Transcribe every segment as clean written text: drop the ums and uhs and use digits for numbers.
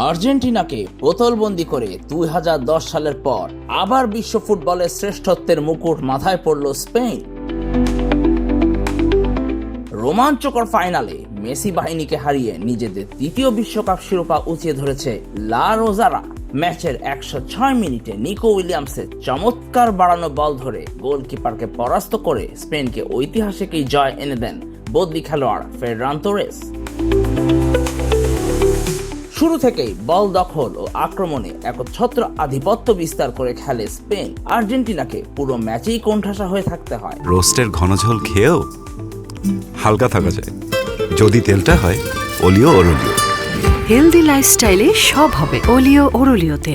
আর্জেন্টিনাকে বোতলবন্দি করে 2010 সালের পর আবার বিশ্ব ফুটবলের শ্রেষ্ঠত্বের মুকুট মাথায় পড়ল স্পেন। রোমাঞ্চকর ফাইনালে মেসি বাহিনীকে হারিয়ে নিজেদের দ্বিতীয় বিশ্বকাপ শিরোপা উঁচিয়ে ধরেছে লা রোজারা। ম্যাচের 106 মিনিটে নিকো উইলিয়ামসের চমৎকার বাড়ানো বল ধরে গোলকিপারকে পরাস্ত করে স্পেনকে ঐতিহাসিক এই জয় এনে দেন বদলি খেলোয়াড় ফেররান তোরেস। শুরু থেকেই বল দখল ও আক্রমণে একচ্ছত্র আধিপত্য বিস্তার করে খেলে স্পেন। আর্জেন্টিনাকে পুরো ম্যাচেই কোণঠাসা হয়ে থাকতে হয়। রোস্টের ঘন ঝোল খেয়েও হালকা থাকা যায় যদি তেলটা হয় অলিও ওরলিও। হেলদি লাইফস্টাইলে সব হবে অলিও ওরলিওতে।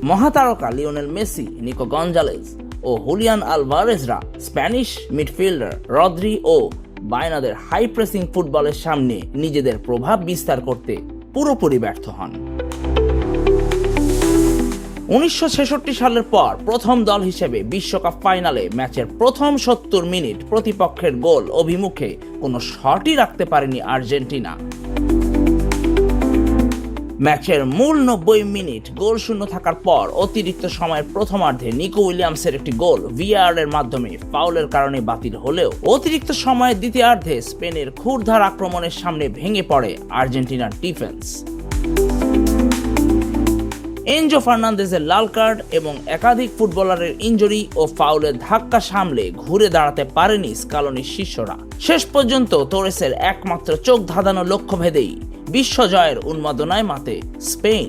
মহাতারকা লিওনেল মেসি, নিকো গঞ্জালেজ ও হুলিয়ান আলভারেজরা স্প্যানিশ মিডফিল্ডার রদ্রি ও বাইনাদের হাই প্রেসিং ফুটবলের সামনে নিজেদের প্রভাব বিস্তার করতে পুরোপুরি ব্যর্থ হন। 1966 সালের পর প্রথম দল হিসেবে বিশ্বকাপ ফাইনালে ম্যাচের প্রথম 70 মিনিট প্রতিপক্ষের গোল অভিমুখে কোনো শটই রাখতে পারেনি আর্জেন্টিনা। ম্যাচের মূল 90 মিনিট গোল শূন্য থাকার পর অতিরিক্ত সময়ের প্রথমার্ধে নিকো উইলিয়ামসের একটি গোল ভিআর এর মাধ্যমে ফাউলের কারণে বাতিল হলেও অতিরিক্ত সময়ের দ্বিতীয়ার্ধে স্পেনের ক্ষুরধার আক্রমণের সামনে ভেঙে পড়ে আর্জেন্টিনার ডিফেন্স। এনজো ফার্নান্দেজের লাল কার্ড এবং একাধিক ফুটবলারের ইনজুরি ও ফাউলের ধাক্কা সামলে ঘুরে দাঁড়াতে পারেনি স্কালোনির শিষ্যরা। শেষ পর্যন্ত তোরেসের একমাত্র চোখ ধাঁধানো লক্ষ্য ভেদেই বিশ্বজয়ের উন্মাদনায় মাতে স্পেন।